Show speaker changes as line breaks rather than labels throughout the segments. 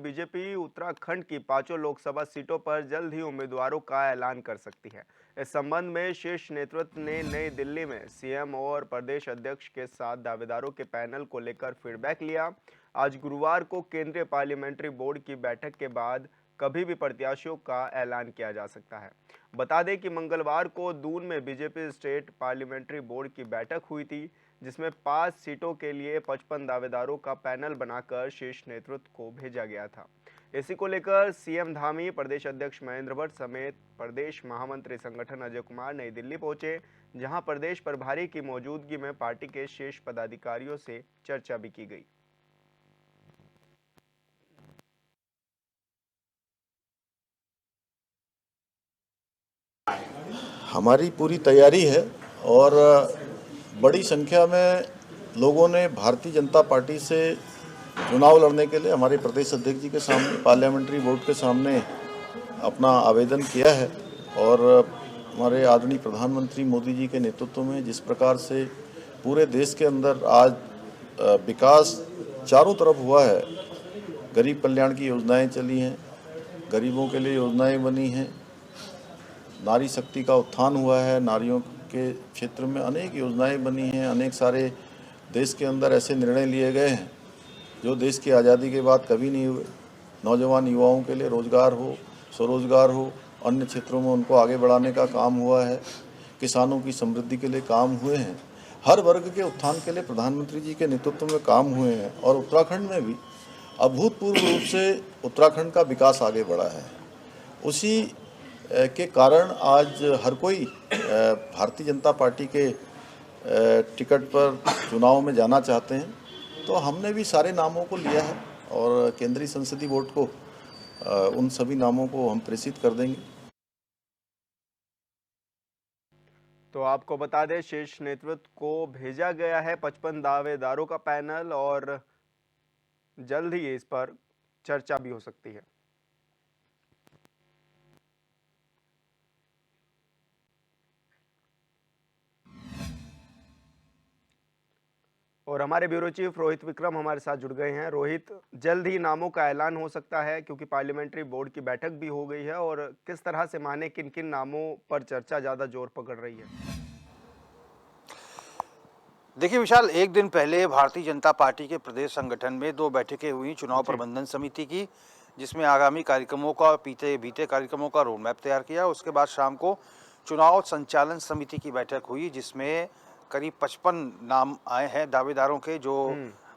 BJP Uttarakhand की पांचों लोकसभा सीटों पर जल्द ही उम्मीदवारों का ऐलान कर सकती है। इस संबंध में शीर्ष नेतृत्व ने नई दिल्ली में सीएम और प्रदेश अध्यक्ष के साथ दावेदारों के पैनल को लेकर फीडबैक लिया। आज गुरुवार को केंद्रीय पार्लियामेंट्री बोर्ड की बैठक के बाद कभी भी प्रत्याशियों का ऐलान किया जा सकता है। बता दें कि मंगलवार को दून में बीजेपी स्टेट पार्लियामेंट्री बोर्ड की बैठक हुई थी, जिसमें 5 सीटों के लिए 55 दावेदारों का पैनल बनाकर शीर्ष नेतृत्व को भेजा गया था। इसी को लेकर सीएम धामी, प्रदेश अध्यक्ष महेंद्र भट्ट समेत प्रदेश महामंत्री संगठन अजय कुमार नई दिल्ली पहुंचे, जहां प्रदेश प्रभारी की मौजूदगी में पार्टी के शीर्ष पदाधिकारियों से चर्चा भी की गई।
हमारी पूरी तैयारी है और बड़ी संख्या में लोगों ने भारतीय जनता पार्टी से चुनाव लड़ने के लिए हमारे प्रदेश अध्यक्ष जी के सामने, पार्लियामेंट्री बोर्ड के सामने अपना आवेदन किया है। और हमारे आदरणीय प्रधानमंत्री मोदी जी के नेतृत्व में जिस प्रकार से पूरे देश के अंदर आज विकास चारों तरफ हुआ है, गरीब कल्याण की योजनाएं चली हैं, गरीबों के लिए योजनाएं बनी हैं, नारी शक्ति का उत्थान हुआ है, नारियों के क्षेत्र में अनेक योजनाएं बनी हैं, अनेक सारे देश के अंदर ऐसे निर्णय लिए गए हैं जो देश की आज़ादी के बाद कभी नहीं हुए। नौजवान युवाओं के लिए रोजगार हो, स्वरोजगार हो, अन्य क्षेत्रों में उनको आगे बढ़ाने का काम हुआ है, किसानों की समृद्धि के लिए काम हुए हैं, हर वर्ग के उत्थान के लिए प्रधानमंत्री जी के नेतृत्व में काम हुए हैं। और उत्तराखंड में भी अभूतपूर्व रूप से उत्तराखंड का विकास आगे बढ़ा है। उसी के कारण आज हर कोई भारतीय जनता पार्टी के टिकट पर चुनाव में जाना चाहते हैं। तो हमने भी सारे नामों को लिया है और केंद्रीय संसदीय बोर्ड को उन सभी नामों को हम प्रेषित कर देंगे।
तो आपको बता दें, शीर्ष नेतृत्व को भेजा गया है 55 दावेदारों का पैनल और जल्द ही इस पर चर्चा भी हो सकती है। और हमारे ब्यूरो चीफ रोहित विक्रम हमारे साथ जुड़ गए हैं। रोहित, जल्द ही नामों का ऐलान हो सकता है क्योंकि पार्लियामेंट्री बोर्ड की बैठक भी हो गई है, और किस तरह से माने किन किन नामों पर चर्चा ज्यादा जोर पकड़ रही है?
देखिए विशाल, एक दिन पहले भारतीय जनता पार्टी के प्रदेश संगठन में 2 बैठकें हुई चुनाव प्रबंधन समिति की, जिसमें आगामी कार्यक्रमों का बीते कार्यक्रमों का रोड मैप तैयार किया। उसके बाद शाम को चुनाव संचालन समिति की बैठक हुई, जिसमें करीब 55 नाम आए हैं दावेदारों के, जो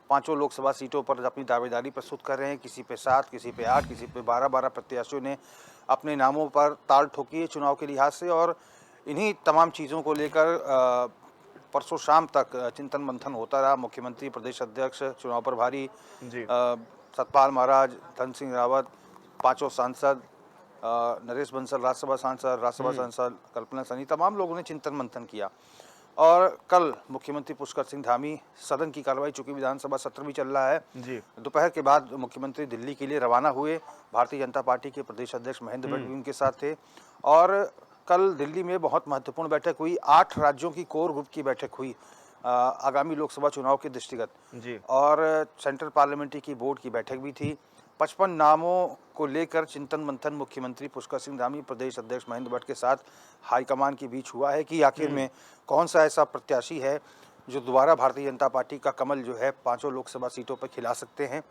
पांचों लोकसभा सीटों पर अपनी दावेदारी प्रस्तुत कर रहे हैं। किसी पे 7, किसी पे 8, किसी पे 12 प्रत्याशियों ने अपने नामों पर ताल ठोकी है चुनाव के लिहाज से। और इन्हीं तमाम चीज़ों को लेकर परसों शाम तक चिंतन मंथन होता रहा। मुख्यमंत्री, प्रदेश अध्यक्ष, चुनाव प्रभारी सतपाल महाराज, धन सिंह रावत, पांचों सांसद, नरेश बंसल राज्यसभा सांसद, कल्पना सनी, तमाम लोगों ने चिंतन मंथन किया। और कल मुख्यमंत्री पुष्कर सिंह धामी सदन की कार्रवाई, चूंकि विधानसभा सत्र भी चल रहा है, दोपहर के बाद मुख्यमंत्री दिल्ली के लिए रवाना हुए। भारतीय जनता पार्टी के प्रदेश अध्यक्ष महेंद्र भट्ट भी उनके साथ थे। और कल दिल्ली में बहुत महत्वपूर्ण बैठक हुई। 8 राज्यों की कोर ग्रुप की बैठक हुई आगामी लोकसभा चुनाव के दृष्टिगत। और सेंट्रल पार्लियामेंट्री की बोर्ड की बैठक भी थी। 55 नामों को लेकर चिंतन मंथन मुख्यमंत्री पुष्कर सिंह धामी, प्रदेश अध्यक्ष महेंद्र भट्ट के साथ हाईकमान के बीच हुआ है कि आखिर में कौन सा ऐसा प्रत्याशी है जो दोबारा भारतीय जनता पार्टी का कमल जो है पांचों लोकसभा सीटों पर खिला सकते हैं।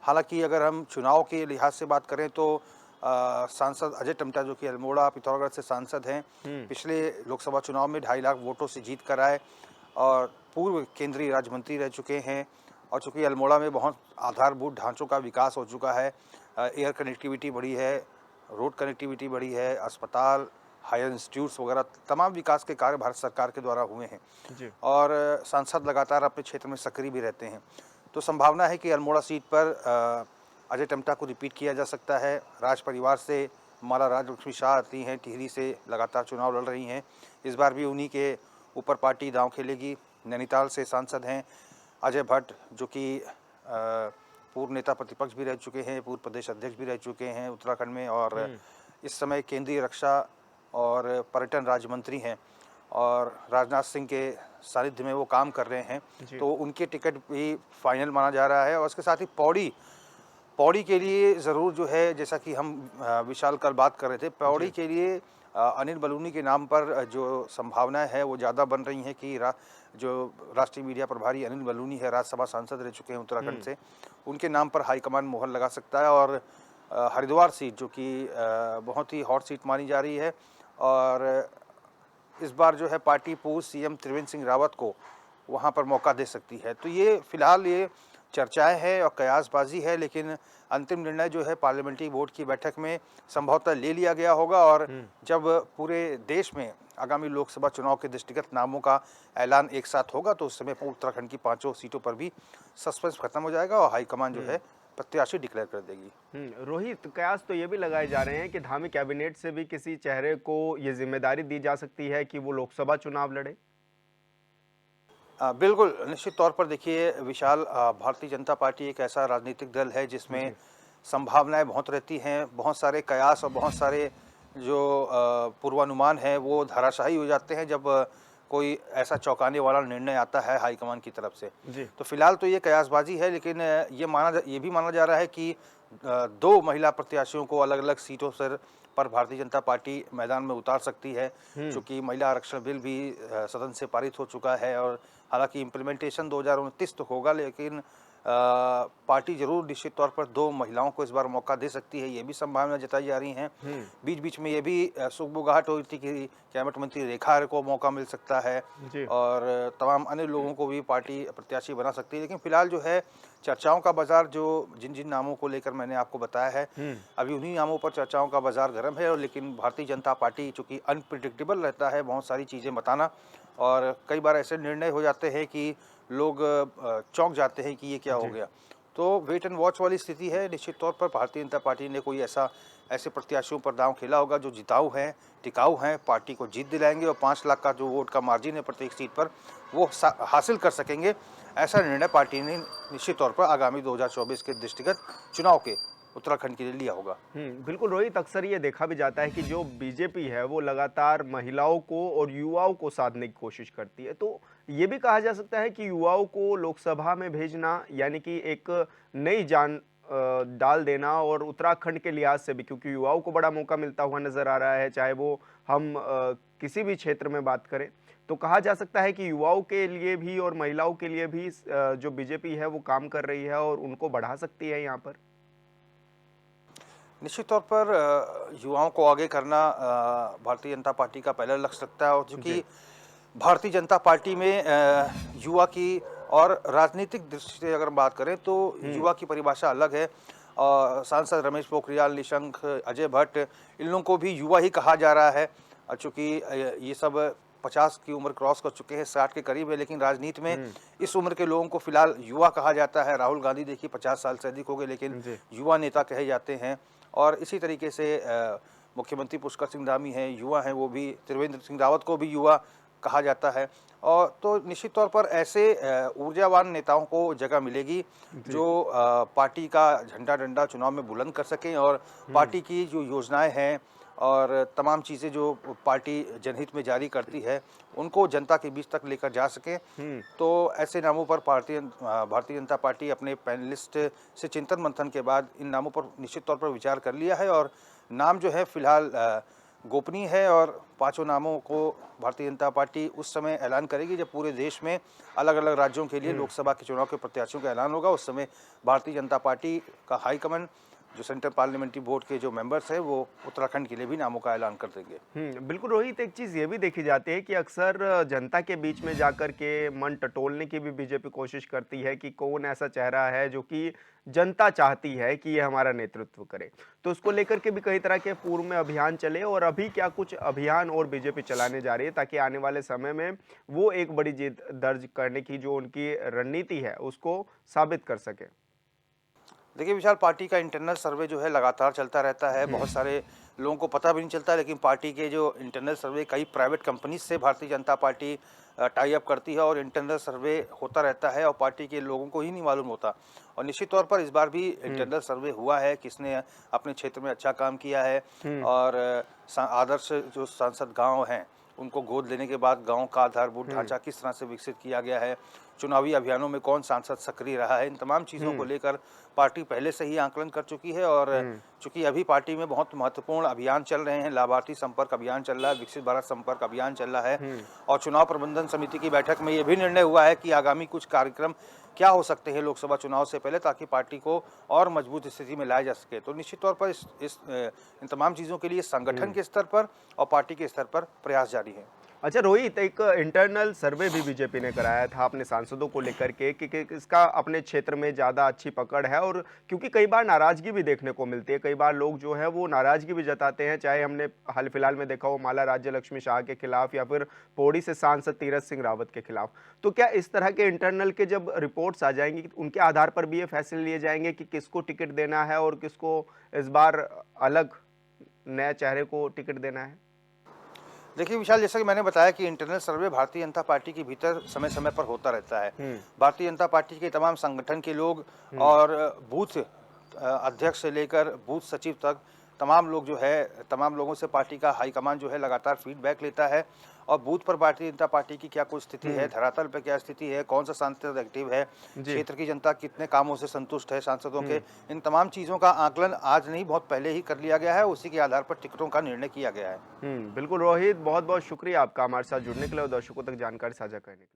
हालांकि अगर हम चुनाव के लिहाज से बात करें तो सांसद अजय टम्टा, जो कि अल्मोड़ा पिथौरागढ़ से सांसद हैं, पिछले लोकसभा चुनाव में 2.5 लाख वोटों से जीत कर आए और पूर्व केंद्रीय राज्य मंत्री रह चुके हैं। और चूँकि अल्मोड़ा में बहुत आधारभूत ढांचों का विकास हो चुका है, एयर कनेक्टिविटी बढ़ी है, रोड कनेक्टिविटी बढ़ी है, अस्पताल, हायर इंस्टीट्यूट्स वगैरह तमाम विकास के कार्य भारत सरकार के द्वारा हुए हैं। और सांसद लगातार अपने क्षेत्र में सक्रिय भी रहते हैं। तो संभावना है कि अल्मोड़ा सीट पर अजय टम्टा को रिपीट किया जा सकता है। राज परिवार से माला राजलक्ष्मी शाह आती हैं, टिहरी से लगातार चुनाव लड़ रही हैं। इस बार भी उन्हीं के ऊपर पार्टी दांव खेलेगी। नैनीताल से सांसद हैं अजय भट्ट, जो कि पूर्व नेता प्रतिपक्ष भी रह चुके हैं, पूर्व प्रदेश अध्यक्ष भी रह चुके हैं उत्तराखंड में, और इस समय केंद्रीय रक्षा और पर्यटन राज्य मंत्री हैं और राजनाथ सिंह के सानिध्य में वो काम कर रहे हैं। तो उनके टिकट भी फाइनल माना जा रहा है। और इसके साथ ही पौड़ी के लिए ज़रूर जो है, जैसा कि हम विशाल कल बात कर रहे थे, पौड़ी के लिए अनिल बलूनी के नाम पर जो संभावनाएं है वो ज़्यादा बन रही हैं कि जो राष्ट्रीय मीडिया प्रभारी अनिल बलूनी है, राज्यसभा सांसद रह चुके हैं उत्तराखंड से, उनके नाम पर हाईकमान मोहर लगा सकता है। और हरिद्वार सीट जो कि बहुत ही हॉट सीट मानी जा रही है, और इस बार जो है पार्टी पूर्व सीएम त्रिवेंद्र सिंह रावत को वहाँ पर मौका दे सकती है। तो ये फिलहाल ये चर्चाएं हैं और कयासबाजी है, लेकिन अंतिम निर्णय जो है पार्लियामेंट्री बोर्ड की बैठक में संभवतः ले लिया गया होगा। और जब पूरे देश में आगामी लोकसभा चुनाव के दृष्टिगत नामों का ऐलान एक साथ होगा तो उस समय उत्तराखंड की 5 सीटों पर भी सस्पेंस खत्म हो जाएगा और हाईकमान जो है प्रत्याशी डिक्लेयर कर देगी।
रोहित, कयास तो ये भी लगाए जा रहे हैं कि धामी कैबिनेट से भी किसी चेहरे को ये जिम्मेदारी दी जा सकती है कि वो लोकसभा चुनाव लड़े।
बिल्कुल, निश्चित तौर पर देखिए विशाल, भारतीय जनता पार्टी एक ऐसा राजनीतिक दल है जिसमें संभावनाएं बहुत रहती हैं, बहुत सारे कयास और बहुत सारे जो पूर्वानुमान है वो धराशायी हो जाते हैं जब कोई ऐसा चौंकाने वाला निर्णय आता है हाईकमान की तरफ से। तो फिलहाल तो ये कयासबाजी है, लेकिन ये भी माना जा रहा है कि 2 महिला प्रत्याशियों को अलग अलग सीटों पर भारतीय जनता पार्टी मैदान में उतार सकती है, क्योंकि महिला आरक्षण बिल भी सदन से पारित हो चुका है। और हालांकि इम्प्लीमेंटेशन 2029 तो होगा, लेकिन पार्टी जरूर निश्चित तौर पर 2 महिलाओं को इस बार मौका दे सकती है, ये भी संभावना जताई जा रही हैं। बीच बीच में ये भी सुगबुगाहट हो रही थी कि कैबिनेट मंत्री रेखा आर्य को मौका मिल सकता है और तमाम अन्य लोगों को भी पार्टी प्रत्याशी बना सकती है। लेकिन फिलहाल जो है चर्चाओं का बाजार, जो जिन नामों को लेकर मैंने आपको बताया है, अभी उन्हीं नामों पर चर्चाओं का बाजार गर्म है। और लेकिन भारतीय जनता पार्टी चूंकि अनप्रिडिक्टेबल रहता है बहुत सारी चीज़ें बताना, और कई बार ऐसे निर्णय हो जाते हैं कि लोग चौंक जाते हैं कि ये क्या हो गया, तो वेट एंड वॉच वाली स्थिति है। निश्चित तौर पर भारतीय जनता पार्टी ने कोई ऐसे प्रत्याशियों पर दांव खेला होगा जो जिताऊ हैं, टिकाऊ हैं, पार्टी को जीत दिलाएंगे और 5 लाख का जो वोट का मार्जिन है प्रत्येक सीट पर वो हासिल कर सकेंगे। ऐसा निर्णय पार्टी ने निश्चित तौर पर आगामी 2024 के दृष्टिगत चुनाव के उत्तराखंड के लिए लिया होगा।
बिल्कुल रोहित, अक्सर ये देखा भी जाता है कि जो बीजेपी है वो लगातार महिलाओं को और युवाओं को साधने की कोशिश करती है। तो ये भी कहा जा सकता है कि युवाओं को लोकसभा में भेजना यानी कि एक नई जान डाल देना, और उत्तराखंड के लिहाज से भी, क्योंकि युवाओं को बड़ा मौका मिलता हुआ नजर आ रहा है, चाहे वो हम किसी भी क्षेत्र में बात करें, तो कहा जा सकता है कि युवाओं के लिए भी और महिलाओं के लिए भी जो बीजेपी है वो काम कर रही है और उनको बढ़ा सकती है यहाँ पर।
निश्चित तौर पर युवाओं को आगे करना भारतीय जनता पार्टी का पहला लक्ष्य लगता है। और चूँकि भारतीय जनता पार्टी में युवा की और राजनीतिक दृष्टि से अगर बात करें तो युवा की परिभाषा अलग है। सांसद रमेश पोखरियाल निशंक, अजय भट्ट, इन लोगों को भी युवा ही कहा जा रहा है। चूँकि ये सब 50 की उम्र क्रॉस कर चुके हैं, 60 के करीब है, लेकिन राजनीति में इस उम्र के लोगों को फिलहाल युवा कहा जाता है। राहुल गांधी देखिए 50 साल से अधिक हो गए, लेकिन युवा नेता कहे जाते हैं। और इसी तरीके से मुख्यमंत्री पुष्कर सिंह धामी हैं, युवा हैं, वो भी त्रिवेंद्र सिंह रावत को भी युवा कहा जाता है। और तो निश्चित तौर पर ऐसे ऊर्जावान नेताओं को जगह मिलेगी जो पार्टी का झंडा डंडा चुनाव में बुलंद कर सकें और पार्टी की जो योजनाएं हैं और तमाम चीज़ें जो पार्टी जनहित में जारी करती है उनको जनता के बीच तक लेकर जा सके। तो ऐसे नामों पर भारतीय जनता पार्टी अपने पैनलिस्ट से चिंतन मंथन के बाद इन नामों पर निश्चित तौर पर विचार कर लिया है और नाम जो है फिलहाल गोपनीय है और 5 नामों को भारतीय जनता पार्टी उस समय ऐलान करेगी जब पूरे देश में अलग अलग राज्यों के लिए लोकसभा के चुनाव के प्रत्याशियों का ऐलान होगा। उस समय भारतीय जनता पार्टी का हाईकमान, जो सेंट्रल पार्लियामेंट्री बोर्ड के जो मेंबर्स हैं, वो उत्तराखंड के लिए भी नामों का ऐलान कर देंगे।
बिल्कुल रोहित, एक चीज़ ये भी देखी जाती है कि अक्सर जनता के बीच में जाकर के मन टटोलने की भी बीजेपी कोशिश करती है कि कौन ऐसा चेहरा है जो कि जनता चाहती है कि ये हमारा नेतृत्व करे। तो उसको लेकर के भी कई तरह के पूर्व में अभियान चले और अभी क्या कुछ अभियान और बीजेपी चलाने जा रही है ताकि आने वाले समय में वो एक बड़ी जीत दर्ज करने की जो उनकी रणनीति है उसको साबित कर सके।
देखिए विशाल, पार्टी का इंटरनल सर्वे जो है लगातार चलता रहता है। बहुत सारे लोगों को पता भी नहीं चलता, लेकिन पार्टी के जो इंटरनल सर्वे कई प्राइवेट कंपनीज से Bharatiya Janata party tie up करती है और इंटरनल सर्वे होता रहता है और पार्टी के लोगों को ही नहीं मालूम होता। और निश्चित तौर पर इस बार भी इंटरनल सर्वे हुआ है, किसने अपने क्षेत्र में अच्छा काम किया है और आदर्श जो सांसद गाँव हैं उनको गोद लेने के बाद गांव का आधारभूत ढांचा किस तरह से विकसित किया गया है, चुनावी अभियानों में कौन सांसद सक्रिय रहा है, इन तमाम चीज़ों को लेकर पार्टी पहले से ही आकलन कर चुकी है। और चूंकि अभी पार्टी में बहुत महत्वपूर्ण अभियान चल रहे हैं, लाभार्थी संपर्क अभियान चल रहा है, विकसित भारत संपर्क अभियान चल रहा है, और चुनाव प्रबंधन समिति की बैठक में ये भी निर्णय हुआ है कि आगामी कुछ कार्यक्रम क्या हो सकते हैं लोकसभा चुनाव से पहले, ताकि पार्टी को और मजबूत स्थिति में लाया जा सके। तो निश्चित तौर पर इन तमाम चीज़ों के लिए संगठन के स्तर पर और पार्टी के स्तर पर प्रयास जारी है।
अच्छा रोहित, एक इंटरनल सर्वे भी बीजेपी ने कराया था अपने सांसदों को लेकर के कि इसका अपने क्षेत्र में ज़्यादा अच्छी पकड़ है, और क्योंकि कई बार नाराज़गी भी देखने को मिलती है, कई बार लोग जो है वो नाराज़गी भी जताते हैं, चाहे हमने हाल फिलहाल में देखा हो माला राज्य लक्ष्मी शाह के खिलाफ या फिर पौड़ी से सांसद तीरथ सिंह रावत के खिलाफ। तो क्या इस तरह के इंटरनल के जब रिपोर्ट्स आ जाएंगी उनके आधार पर भी ये फैसले लिए जाएंगे कि किसको टिकट देना है और किसको इस बार अलग नए चेहरे को टिकट देना है?
देखिए विशाल, जैसा कि मैंने बताया कि इंटरनल सर्वे भारतीय जनता पार्टी के भीतर समय समय पर होता रहता है। भारतीय जनता पार्टी के तमाम संगठन के लोग और बूथ अध्यक्ष से लेकर बूथ सचिव तक तमाम लोग जो है, तमाम लोगों से पार्टी का हाईकमान जो है लगातार फीडबैक लेता है, और बूथ पर भारतीय जनता पार्टी की क्या कुछ स्थिति है, धरातल पर क्या स्थिति है, कौन सा सांसद एक्टिव है, क्षेत्र की जनता कितने कामों से संतुष्ट है सांसदों के, इन तमाम चीज़ों का आकलन आज नहीं बहुत पहले ही कर लिया गया है। उसी के आधार पर टिकटों का निर्णय किया गया है।
बिल्कुल रोहित, बहुत बहुत शुक्रिया आपका हमारे साथ जुड़ने के लिए और दर्शकों तक जानकारी साझा करने के लिए।